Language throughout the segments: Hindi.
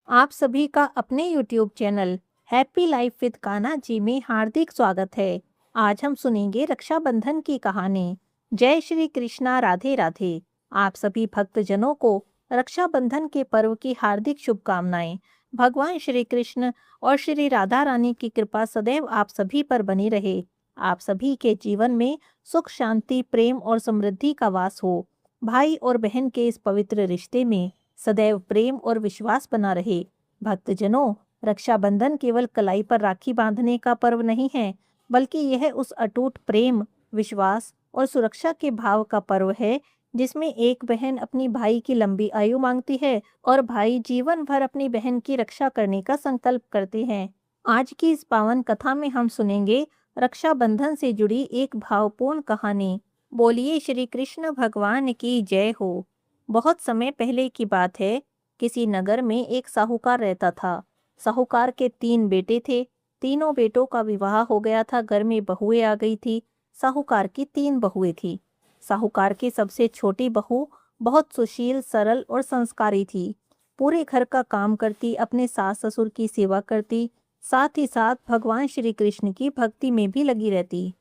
आप सभी का अपने YouTube channel happy life with Kanha ji में हार्दिक स्वागत है। आज हम सुनेंगे रक्षाबंधन की कहानी। जय श्री कृष्णा, राधे राधे। आप सभी भक्तजनों को रक्षाबंधन के पर्व की हार्दिक शुभकामनाएं। भगवान श्री कृष्ण और श्री राधा रानी की कृपा सदैव आप सभी पर बनी रहे। आप सभी के जीवन में सुख, शांति, प्रेम और समृद्धि का वास हो। भाई और बहन के इस पवित्र रिश्ते में सदैव प्रेम और विश्वास बना रहे। भक्तजनों, रक्षाबंधन केवल कलाई पर राखी बांधने का पर्व नहीं है, बल्कि यह उस अटूट प्रेम, विश्वास और सुरक्षा के भाव का पर्व है जिसमें एक बहन अपनी भाई की लंबी आयु मांगती है और भाई जीवन भर अपनी बहन की रक्षा करने का संकल्प करते हैं। आज की इस पावन कथा में हम सुनेंगे रक्षाबंधन से जुड़ी एक भावपूर्ण कहानी। बोलिए श्री कृष्ण भगवान की जय हो। बहुत समय पहले की बात है। किसी नगर में एक साहूकार रहता था। साहूकार के 3 बेटे थे। तीनों बेटों का विवाह हो गया था। घर में बहुएं आ गई थी। साहूकार की 3 बहुएं थी। साहूकार की सबसे छोटी बहू बहुत सुशील, सरल और संस्कारी थी। पूरे घर का काम करती, अपने सास ससुर की सेवा करती, साथ ही साथ भगवान श्री कृष्ण की भक्ति में भी लगी रहती।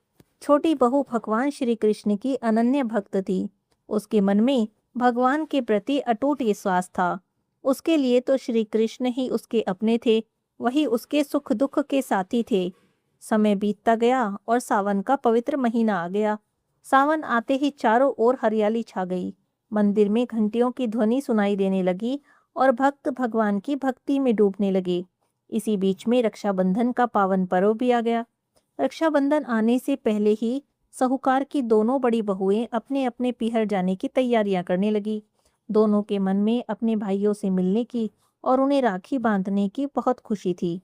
छोटी बहू भगवान श्री कृष्ण की अनन्य भक्त थी। उसके मन में भगवान के प्रति अटूट विश्वास था। उसके लिए तो श्री कृष्ण ही उसके अपने थे, वही उसके सुख दुख के साथी थे। समय बीतता गया और सावन का पवित्र महीना आ गया। सावन आते ही चारों ओर हरियाली छा गई। मंदिर में घंटियों की ध्वनि सुनाई देने लगी और भक्त भगवान की भक्ति में डूबने लगे। इसी बीच में रक्षाबंधन का पावन पर्व भी आ गया। रक्षाबंधन आने से पहले ही साहूकार की दोनों बड़ी बहुएं अपने अपने पीहर जाने की तैयारियां करने लगी। दोनों के मन में अपने भाइयों से मिलने की और उन्हें राखी बांधने की बहुत खुशी थी।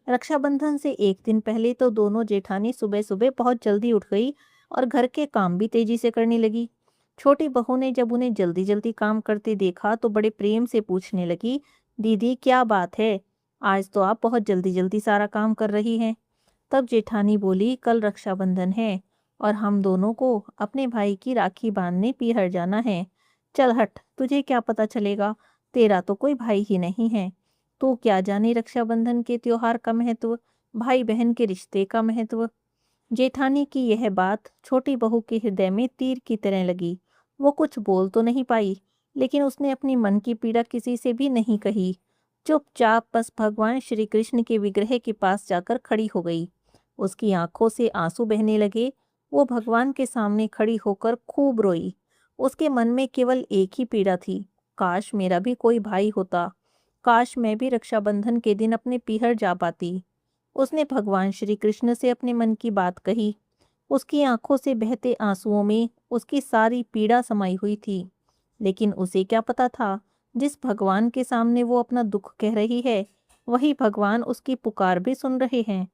रक्षाबंधन से एक दिन पहले तो दोनों जेठानी सुबह सुबह बहुत जल्दी उठ गई और घर के काम भी तेजी से करने लगी। छोटी बहू ने जब उन्हें जल्दी जल्दी काम करते देखा तो बड़े प्रेम से पूछने लगी, दीदी क्या बात है, आज तो आप बहुत जल्दी जल्दी सारा काम कर रही हैं। तब जेठानी बोली, कल रक्षाबंधन है और हम दोनों को अपने भाई की राखी बांधने पीहर जाना है। चल हट, तुझे क्या पता चलेगा, तेरा तो कोई भाई ही नहीं है। तू क्या जाने रक्षाबंधन के त्योहार का महत्व, भाई बहन के रिश्ते का महत्व। जेठानी की यह बात छोटी बहू के हृदय में तीर की तरह लगी। वो कुछ बोल तो नहीं पाई, लेकिन उसने अपनी मन की पीड़ा किसी से भी नहीं कही। चुपचाप बस भगवान श्री कृष्ण के विग्रह के पास जाकर खड़ी हो गई। उसकी आंखों से आंसू बहने लगे। वो भगवान के सामने खड़ी होकर खूब रोई। उसके मन में केवल एक ही पीड़ा थी, काश मेरा भी कोई भाई होता, काश मैं भी रक्षाबंधन के दिन अपने पीहर जा पाती। उसने भगवान श्री कृष्ण से अपने मन की बात कही। उसकी आंखों से बहते आंसुओं में उसकी सारी पीड़ा समाई हुई थी। लेकिन उसे क्या पता था, जिस भगवान के सामने वो अपना दुख कह रही है, वही भगवान उसकी पुकार भी सुन रहे हैं।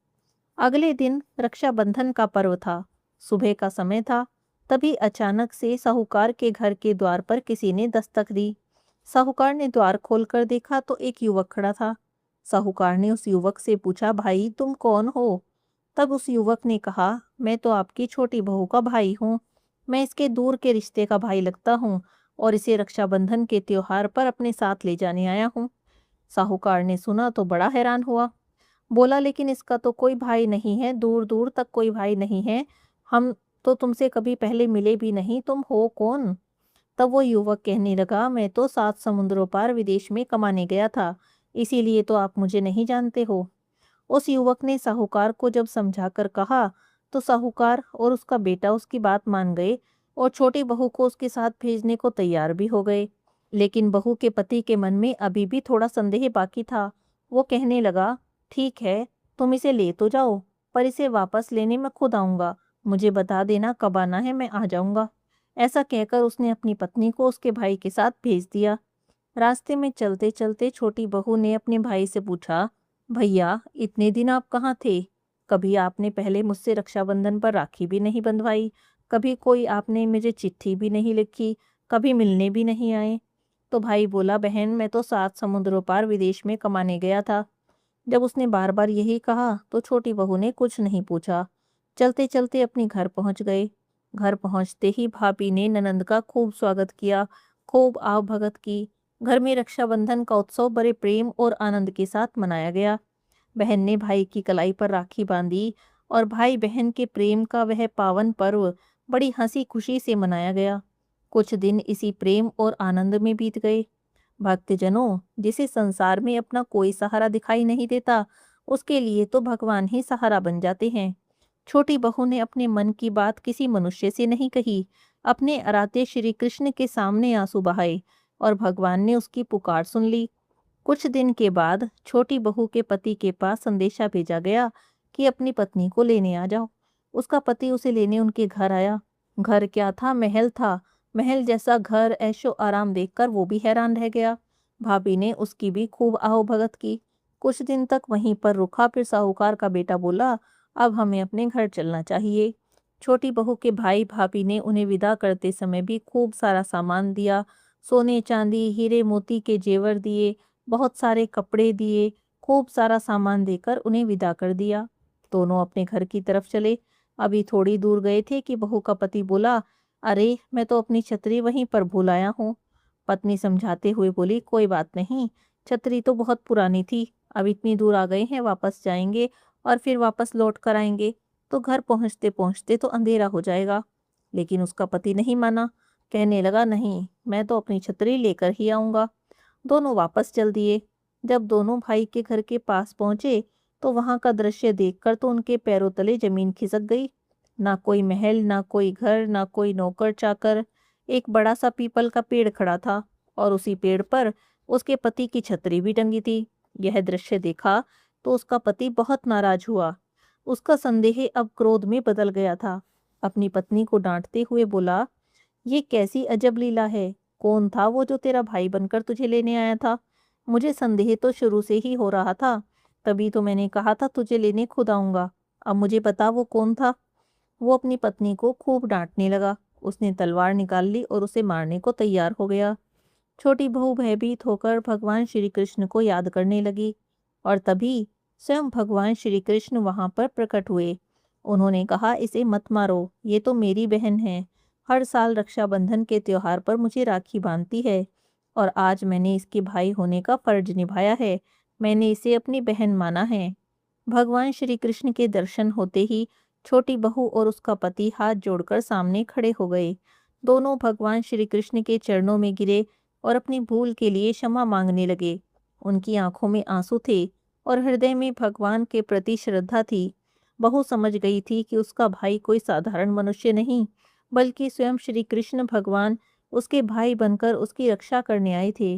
अगले दिन रक्षाबंधन का पर्व था। सुबह का समय था। तभी अचानक से साहूकार के घर के द्वार पर किसी ने दस्तक दी। साहूकार ने द्वार खोलकर देखा तो एक युवक खड़ा था। साहूकार ने उस युवक से पूछा, भाई तुम कौन हो? तब उस युवक ने कहा, मैं तो आपकी छोटी बहू का भाई हूँ। मैं इसके दूर के रिश्ते का भाई लगता हूँ और इसे रक्षाबंधन के त्योहार पर अपने साथ ले जाने आया हूँ। साहूकार ने सुना तो बड़ा हैरान हुआ। बोला, लेकिन इसका तो कोई भाई नहीं है, दूर दूर तक कोई भाई नहीं है। हम तो तुमसे कभी पहले मिले भी नहीं, तुम हो कौन? तब वो युवक कहने लगा, मैं तो 7 समुद्रों पार विदेश में कमाने गया था, इसीलिए तो आप मुझे नहीं जानते हो। उस युवक ने साहूकार को जब समझाकर कहा तो साहूकार और उसका बेटा उसकी बात मान गए और छोटी बहू को उसके साथ भेजने को तैयार भी हो गए। लेकिन बहू के पति के मन में अभी भी थोड़ा संदेह बाकी था। वो कहने लगा, ठीक है, तुम इसे ले तो जाओ, पर इसे वापस लेने मैं खुद आऊंगा। मुझे बता देना कब आना है, मैं आ जाऊंगा। ऐसा कहकर उसने अपनी पत्नी को उसके भाई के साथ भेज दिया। रास्ते में चलते चलते छोटी बहू ने अपने भाई से पूछा, भैया इतने दिन आप कहाँ थे? कभी आपने पहले मुझसे रक्षाबंधन पर राखी भी नहीं बंधवाई, कभी कोई आपने मुझे चिट्ठी भी नहीं लिखी, कभी मिलने भी नहीं आए। तो भाई बोला, बहन मैं तो 7 समुद्रों पार विदेश में कमाने गया था। जब उसने बार बार यही कहा तो छोटी बहू ने कुछ नहीं पूछा। चलते चलते अपने घर पहुंच गए। घर पहुंचते ही भाभी ने ननंद का खूब स्वागत किया, खूब आव भगत की। घर में रक्षाबंधन का उत्सव बड़े प्रेम और आनंद के साथ मनाया गया। बहन ने भाई की कलाई पर राखी बांधी और भाई बहन के प्रेम का वह पावन पर्व बड़ी हंसी खुशी से मनाया गया। कुछ दिन इसी प्रेम और आनंद में बीत गए। भक्तजनों, जिसे संसार में अपना कोई सहारा दिखाई नहीं देता, उसके लिए तो भगवान ही सहारा बन जाते हैं। छोटी बहू ने अपने मन की बात किसी मनुष्य से नहीं कही। अपने अराते श्री कृष्ण के सामने आंसू बहाए और भगवान ने उसकी पुकार सुन ली। कुछ दिन के बाद छोटी बहू के पति के पास संदेशा भेजा गया कि अपनी पत्नी को लेने आ जाओ। उसका पति उसे लेने उनके घर आया। घर क्या था, महल था। महल जैसा घर, ऐशो आराम देखकर वो भी हैरान रह गया। भाभी ने उसकी भी खूब आओभगत की। कुछ दिन तक वहीं पर रुका, फिर साहूकार का बेटा बोला, अब हमें अपने घर चलना चाहिए। छोटी बहू के भाई भाभी ने उन्हें विदा करते समय भी खूब सारा सामान दिया। सोने चांदी, हीरे मोती के जेवर दिए, बहुत सारे कपड़े दिए, खूब सारा सामान देकर उन्हें विदा कर दिया। दोनों अपने घर की तरफ चले। अभी थोड़ी दूर गए थे कि बहू का पति बोला, अरे मैं तो अपनी छतरी वहीं पर भूल आया हूँ। पत्नी समझाते हुए बोली, कोई बात नहीं, छतरी तो बहुत पुरानी थी, अब इतनी दूर आ गए हैं, वापस जाएंगे और फिर वापस लौट कर आएंगे तो घर पहुंचते पहुंचते तो अंधेरा हो जाएगा। लेकिन उसका पति नहीं माना। कहने लगा, नहीं, मैं तो अपनी छतरी लेकर ही आऊंगा। दोनों वापस चल दिए। जब दोनों भाई के घर के पास पहुंचे तो वहां का दृश्य देखकर तो उनके पैरों तले जमीन खिसक गई। ना कोई महल, ना कोई घर, ना कोई नौकर चाकर। एक बड़ा सा पीपल का पेड़ खड़ा था और उसी पेड़ पर उसके पति की छतरी भी टंगी थी। यह दृश्य देखा तो उसका पति बहुत नाराज हुआ। उसका संदेह अब क्रोध में बदल गया था। अपनी पत्नी को डांटते हुए बोला, ये कैसी अजब लीला है। कौन था वो जो तेरा भाई बनकर तुझे लेने आया था? मुझे संदेह तो शुरू से ही हो रहा था, तभी तो मैंने कहा था तुझे लेने खुद आऊंगा। अब मुझे बता वो कौन था। वो अपनी पत्नी को खूब डांटने लगा। उसने तलवार निकाल ली और उसे मारने को तैयार हो गया। छोटी बहू भयभीत होकर भगवान श्री कृष्ण को याद करने लगी और तभी स्वयं भगवान श्री कृष्ण वहां पर प्रकट हुए। उन्होंने कहा, इसे मत मारो, ये तो मेरी बहन है। हर साल रक्षाबंधन के त्योहार पर मुझे राखी बांधती है और आज मैंने इसके भाई होने का फर्ज निभाया है। मैंने इसे अपनी बहन माना है। भगवान श्री कृष्ण के दर्शन होते ही छोटी बहू और उसका पति हाथ जोड़कर सामने खड़े हो गए। दोनों भगवान श्री कृष्ण के चरणों में गिरे और अपनी भूल के लिए क्षमा मांगने लगे। उनकी आंखों में आंसू थे और हृदय में भगवान के प्रति श्रद्धा थी। बहू समझ गई थी कि उसका भाई कोई साधारण मनुष्य नहीं, बल्कि स्वयं श्री कृष्ण भगवान उसके भाई बनकर उसकी रक्षा करने आए थे।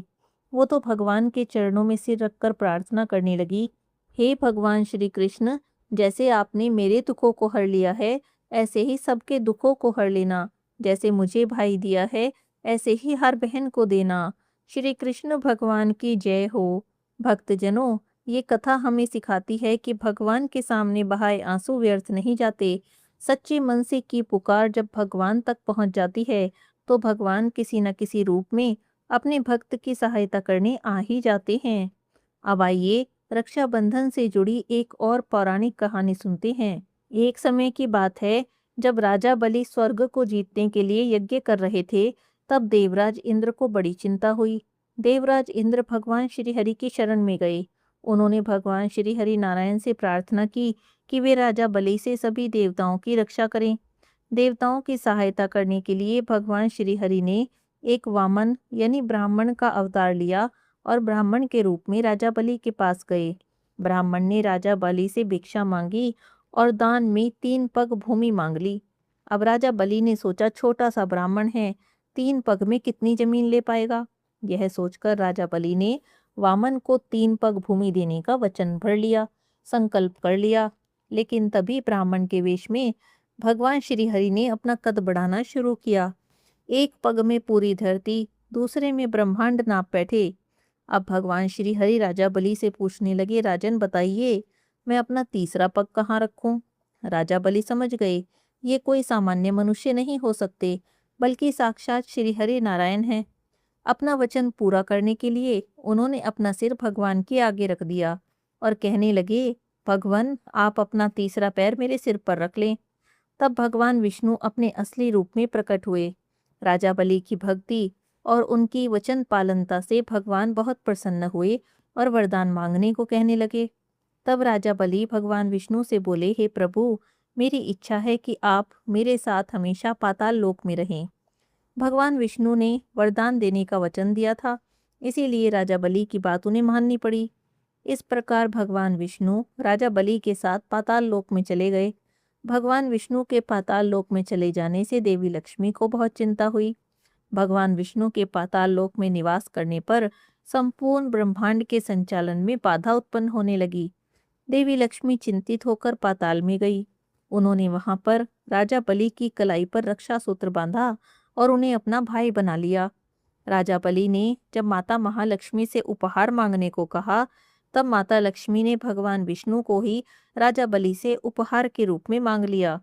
वो तो भगवान के चरणों में सिर रखकर प्रार्थना करने लगी, हे भगवान श्री कृष्ण, जैसे आपने मेरे दुखों को हर लिया है, ऐसे ही सबके दुखों को हर लेना। जैसे मुझे भाई दिया है, ऐसे ही हर बहन को देना। श्री कृष्ण भगवान की जय हो। भक्तजनों, ये कथा हमें सिखाती है कि भगवान के सामने बहाए आंसू व्यर्थ नहीं जाते। सच्चे मन से की पुकार जब भगवान तक पहुंच जाती है, तो भगवान किसी न किसी रूप में अपने भक्त की सहायता करने आ ही जाते हैं। अब आइए रक्षाबंधन से जुड़ी एक और पौराणिक कहानी सुनते हैं। एक समय की बात है, जब राजा बलि स्वर्ग को जीतने के लिए यज्ञ कर रहे थे, तब देवराज इंद्र को बड़ी चिंता हुई। देवराज इंद्र भगवान श्री हरि की शरण में गए। उन्होंने भगवान श्री हरि नारायण से प्रार्थना की कि वे राजा बलि से सभी देवताओं की रक्षा करें। देवताओं की सहायता करने के लिए भगवान श्री हरि ने एक वामन यानी ब्राह्मण का अवतार लिया और ब्राह्मण के रूप में राजा बलि के पास गए। ब्राह्मण ने राजा बलि से भिक्षा मांगी और दान में 3 पग भूमि मांग ली। अब राजा बलि ने सोचा, छोटा सा ब्राह्मण है, 3 पग में कितनी जमीन ले पाएगा। यह सोचकर राजा बलि ने वामन को 3 पग भूमि देने का वचन भर लिया, संकल्प कर लिया। लेकिन तभी ब्राह्मण के वेश में भगवान श्री हरि ने अपना कद बढ़ाना शुरू किया। एक पग में पूरी धरती, दूसरे में ब्रह्मांड नाप बैठे। अब भगवान श्री हरि राजा बलि से पूछने लगे, राजन बताइए, मैं अपना तीसरा पग कहाँ रखूं। राजा बलि समझ गए, ये कोई सामान्य मनुष्य नहीं हो सकते, बल्कि साक्षात श्री हरि नारायण हैं। अपना वचन पूरा करने के लिए उन्होंने अपना सिर भगवान के आगे रख दिया और कहने लगे, भगवान आप अपना तीसरा पैर मेरे सिर पर रख लें। तब भगवान विष्णु अपने असली रूप में प्रकट हुए। राजा बलि की भक्ति और उनकी वचन पालनता से भगवान बहुत प्रसन्न हुए और वरदान मांगने को कहने लगे। तब राजा बलि भगवान विष्णु से बोले, हे प्रभु, मेरी इच्छा है कि आप मेरे साथ हमेशा पाताल लोक में रहें। भगवान विष्णु ने वरदान देने का वचन दिया था, इसीलिए राजा बलि की बात उन्हें माननी पड़ी। इस प्रकार भगवान विष्णु राजा बलि के साथ पाताल लोक में चले गए। भगवान विष्णु के पाताल लोक में चले जाने से देवी लक्ष्मी को बहुत चिंता हुई। भगवान विष्णु के पाताल लोक में निवास करने पर संपूर्ण ब्रह्मांड के संचालन में बाधा उत्पन्न होने लगी। देवी लक्ष्मी चिंतित होकर पाताल में गई। उन्होंने वहां पर राजा बलि की कलाई पर रक्षा सूत्र बांधा और उन्हें अपना भाई बना लिया। राजा बलि ने जब माता महालक्ष्मी से उपहार मांगने को कहा, तब माता लक्ष्मी ने भगवान विष्णु को ही राजा बलि से उपहार के रूप में मांग लिया।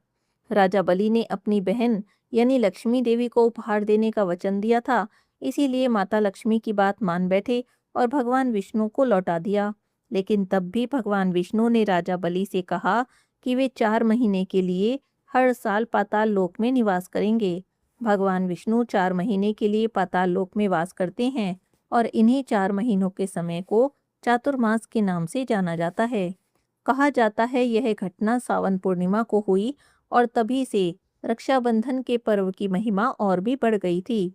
राजा बलि ने अपनी बहन यानी लक्ष्मी देवी को उपहार देने का वचन दिया था, इसीलिए माता लक्ष्मी की बात मान बैठे और भगवान विष्णु को लौटा दिया। लेकिन तब भी भगवान विष्णु ने राजा बलि से कहा कि वे 4 महीने के लिए हर साल पाताल लोक में निवास करेंगे। भगवान विष्णु 4 महीने के लिए पाताल लोक में वास करते हैं और इन्हीं 4 महीनों के समय को चातुर्मास के नाम से जाना जाता है। कहा जाता है यह घटना सावन पूर्णिमा को हुई और तभी से रक्षाबंधन के पर्व की महिमा और भी बढ़ गई थी।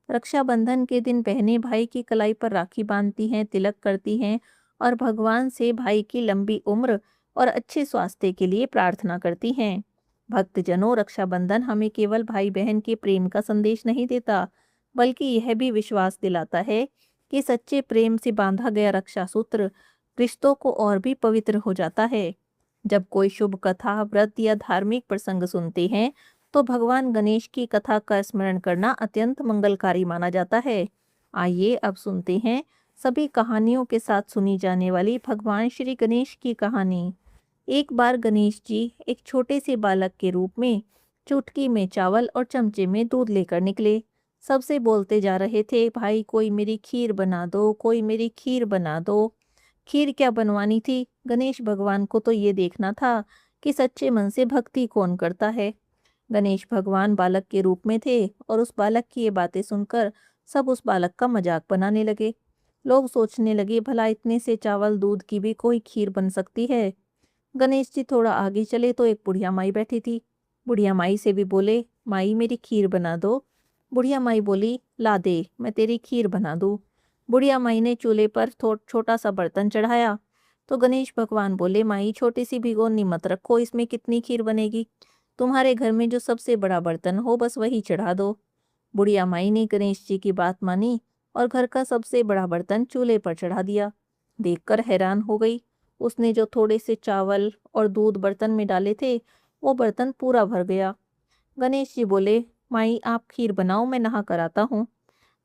रक्षाबंधन के दिन बहनें भाई की कलाई पर राखी बांधती हैं, तिलक करती हैं और भगवान से भाई की लंबी उम्र और अच्छे स्वास्थ्य के लिए प्रार्थना करती हैं। भक्तजनों, रक्षाबंधन हमें केवल भाई बहन के प्रेम का संदेश नहीं देता, बल्कि यह भी विश्वास दिलाता है कि सच्चे प्रेम से बांधा गया रक्षा सूत्र रिश्तों को और भी पवित्र हो जाता है। जब कोई शुभ कथा, व्रत या धार्मिक प्रसंग सुनते हैं, तो भगवान गणेश की कथा का स्मरण करना अत्यंत मंगलकारी माना जाता है। आइए अब सुनते हैं सभी कहानियों के साथ सुनी जाने वाली भगवान श्री गणेश की कहानी। एक बार गणेश जी एक छोटे से बालक के रूप में चुटकी में चावल और चमचे में दूध लेकर निकले। सबसे बोलते जा रहे थे, भाई कोई मेरी खीर बना दो, कोई मेरी खीर बना दो। खीर क्या बनवानी थी, गणेश भगवान को तो ये देखना था कि सच्चे मन से भक्ति कौन करता है। गणेश भगवान बालक के रूप में थे और उस बालक की ये बातें सुनकर सब उस बालक का मजाक बनाने लगे। लोग सोचने लगे, भला इतने से चावल दूध की भी कोई खीर बन सकती है। गणेश जी थोड़ा आगे चले तो एक बुढ़िया माई बैठी थी। बुढ़िया माई से भी बोले, माई मेरी खीर बना दो। बुढ़िया माई बोली, ला दे, मैं तेरी खीर बना दूँ। बुढ़िया माई ने चूल्हे पर छोटा सा बर्तन चढ़ाया तो गणेश भगवान बोले, माई छोटी सी भिगोनी मत रखो, इसमें कितनी खीर बनेगी। तुम्हारे घर में जो सबसे बड़ा बर्तन हो बस वही चढ़ा दो। बुढ़िया माई ने गणेश जी की बात मानी और घर का सबसे बड़ा बर्तन चूल्हे पर चढ़ा दिया। देखकर हैरान हो गई। उसने जो थोड़े से चावल और दूध बर्तन में डाले थे, वो बर्तन पूरा भर गया। गणेश जी बोले, माई आप खीर बनाओ, मैं नहा कर आता हूँ।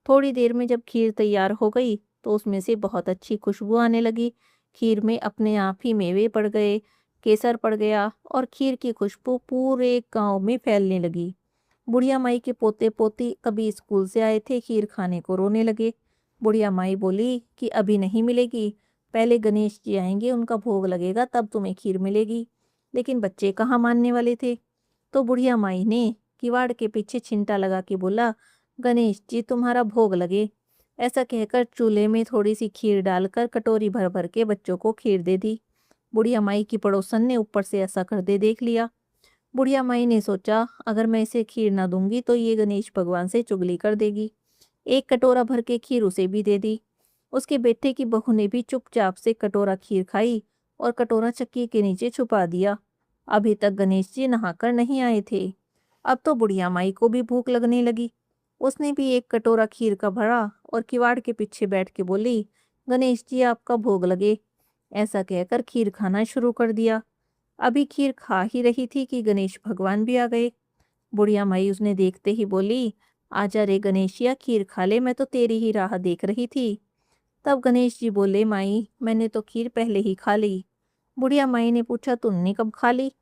थोड़ी देर में जब खीर तैयार हो गई तो उसमें से बहुत अच्छी खुशबू आने लगी। खीर में अपने आप ही मेवे पड़ गए, केसर पड़ गया और खीर की खुशबू पूरे गांव में फैलने लगी। बुढ़िया माई के पोते पोती कभी स्कूल से आए थे, खीर खाने को रोने लगे। बुढ़िया माई बोली कि अभी नहीं मिलेगी, पहले गणेश जी आएंगे, उनका भोग लगेगा तब तुम्हें खीर मिलेगी। लेकिन बच्चे कहाँ मानने वाले थे। तो बुढ़िया माई ने किवाड़ के पीछे छिंटा लगा के बोला, गणेश जी तुम्हारा भोग लगे। ऐसा कहकर चूल्हे में थोड़ी सी खीर डालकर कटोरी भर भर के बच्चों को खीर दे दी। बुढ़िया माई की पड़ोसन ने ऊपर से ऐसा कर दे देख लिया। बुढ़िया माई ने सोचा, अगर मैं इसे खीर ना दूंगी तो ये गणेश भगवान से चुगली कर देगी। एक कटोरा भर के खीर उसे भी दे दी। उसके बेटे की बहू ने भी चुपचाप से कटोरा खीर खाई और कटोरा चक्की के नीचे छुपा दिया। अभी तक गणेश जी नहाकर नहीं आए थे। अब तो बुढ़िया माई को भी भूख लगने लगी। उसने भी एक कटोरा खीर का भरा और किवाड़ के पीछे बैठ के बोली, गणेश जी आपका भोग लगे। ऐसा कहकर खीर खाना शुरू कर दिया। अभी खीर खा ही रही थी कि गणेश भगवान भी आ गए। बुढ़िया माई उसने देखते ही बोली, आजा रे गणेशिया, खीर खा ले, मैं तो तेरी ही राह देख रही थी। तब गणेश जी बोले, माई मैंने तो खीर पहले ही खा ली। बुढ़िया माई ने पूछा, तुमने कब खा ली?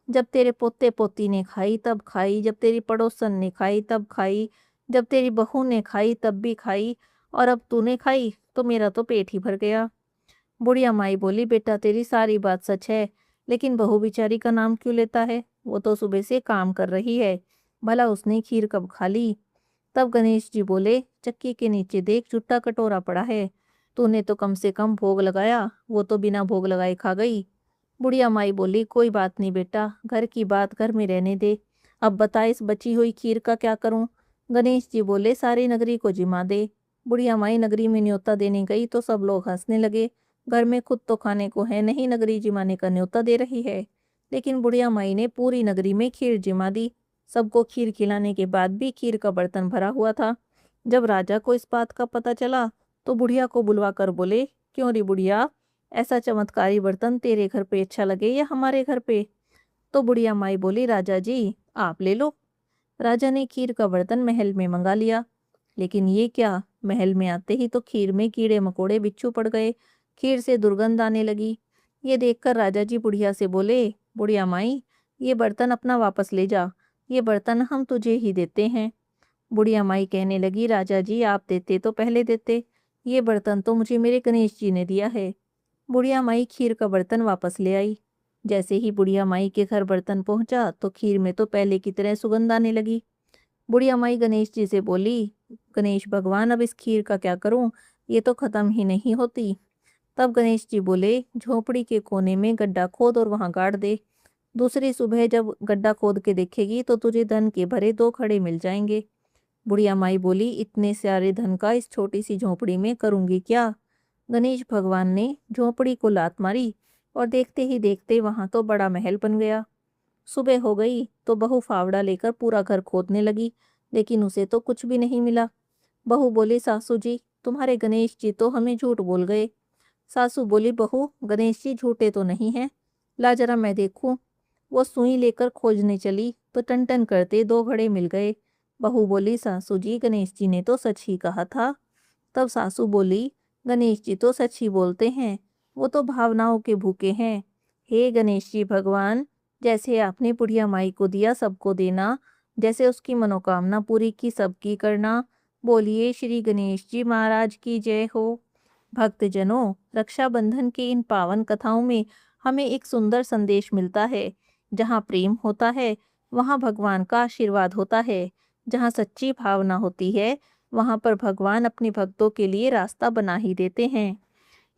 जब तेरे पोते पोती ने खाई तब खाई, जब तेरी पड़ोसन ने खाई तब खाई, जब तेरी बहू ने खाई तब भी खाई, और अब तूने खाई तो मेरा तो पेट ही भर गया। बुढ़िया माई बोली, बेटा तेरी सारी बात सच है, लेकिन बहू बिचारी का नाम क्यों लेता है? वो तो सुबह से काम कर रही है, भला उसने खीर कब खा ली? तब गणेश जी बोले, चक्की के नीचे देख, जूठा कटोरा पड़ा है। तूने तो कम से कम भोग लगाया, वो तो बिना भोग लगाए खा गई। बुढ़िया माई बोली, कोई बात नहीं बेटा, घर की बात घर में रहने दे। अब बता, इस बची हुई खीर का क्या करूं? गणेश जी बोले, सारी नगरी को जिमा दे। बुढ़िया माई नगरी में न्योता देने गई तो सब लोग हंसने लगे। घर में खुद तो खाने को है नहीं, नगरी जिमाने का न्योता दे रही है। लेकिन बुढ़िया माई ने पूरी नगरी में खीर जिमा दी। सबको खीर खिलाने के बाद भी खीर का बर्तन भरा हुआ था। जब राजा को इस बात का पता चला तो बुढ़िया को बुलवा कर बोले, क्यों रे बुढ़िया, ऐसा चमत्कारी बर्तन तेरे घर पे अच्छा लगे या हमारे घर पे? तो बुढ़िया माई बोली, राजा जी आप ले लो। राजा ने खीर का बर्तन महल में मंगा लिया। लेकिन ये क्या, महल में आते ही तो खीर में कीड़े मकोड़े बिच्छू पड़ गए। खीर से दुर्गंध आने लगी। ये देखकर राजा जी बुढ़िया से बोले, बुढ़िया माई, ये बर्तन अपना वापस ले जा, ये बर्तन हम तुझे ही देते हैं। बुढ़िया माई कहने लगी, राजा जी आप देते तो पहले देते, ये बर्तन तो मुझे मेरे गणेश जी ने दिया है। बुढ़िया माई खीर का बर्तन वापस ले आई। जैसे ही बुढ़िया माई के घर बर्तन पहुंचा तो खीर में तो पहले की तरह सुगंध आने लगी। बुढ़िया माई गणेश जी से बोली, गणेश भगवान अब इस खीर का क्या करूं, ये तो खत्म ही नहीं होती। तब गणेश जी बोले, झोपड़ी के कोने में गड्ढा खोद और वहां गाड़ दे। दूसरी सुबह जब गड्ढा खोद के देखेगी तो तुझे धन के भरे 2 खड़े मिल जाएंगे। बुढ़िया माई बोली, इतने सारे धन का इस छोटी सी झोपड़ी में करूंगी क्या? गणेश भगवान ने झोपड़ी को लात मारी और देखते ही देखते वहां तो बड़ा महल बन गया। सुबह हो गई तो बहू फावड़ा लेकर पूरा घर खोदने लगी, लेकिन उसे तो कुछ भी नहीं मिला। बहू बोली, सासू जी तुम्हारे गणेश जी तो हमें झूठ बोल गए। सासू बोली, बहू गणेश जी झूठे तो नहीं हैं, ला जरा मैं देखूं। वो सुई लेकर खोजने चली तो टन टन करते 2 घड़े मिल गए। बहू बोली, सासू जी गणेश जी ने तो सच ही कहा था। तब सासू बोली, गणेश जी तो सच ही बोलते हैं, वो तो भावनाओं के भूखे हैं। हे गणेश जी भगवान, जैसे आपने बुढ़िया माई को दिया सबको देना, जैसे उसकी मनोकामना पूरी की सबकी करना। बोलिए श्री गणेश जी महाराज की जय हो। भक्तजनों, रक्षाबंधन की इन पावन कथाओं में हमें एक सुंदर संदेश मिलता है। जहाँ प्रेम होता है वहाँ भगवान का आशीर्वाद होता है। जहाँ सच्ची भावना होती है वहाँ पर भगवान अपने भक्तों के लिए रास्ता बना ही देते हैं।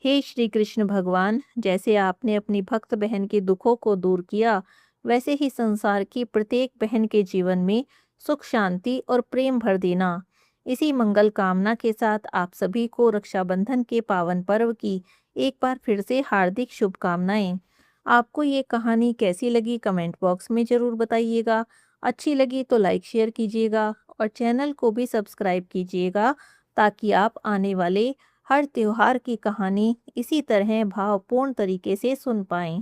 हे श्री कृष्ण भगवान, जैसे आपने अपनी भक्त बहन के दुखों को दूर किया, वैसे ही संसार की प्रत्येक बहन के जीवन में सुख शांति और प्रेम भर देना। इसी मंगल कामना के साथ आप सभी को रक्षाबंधन के पावन पर्व की एक बार फिर से हार्दिक शुभकामनाएं। आपको ये कहानी कैसी लगी कमेंट बॉक्स में ज़रूर बताइएगा। अच्छी लगी तो लाइक शेयर कीजिएगा और चैनल को भी सब्सक्राइब कीजिएगा, ताकि आप आने वाले हर त्योहार की कहानी इसी तरह भावपूर्ण तरीके से सुन पाएं।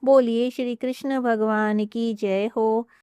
बोलिए श्री कृष्ण भगवान की जय हो।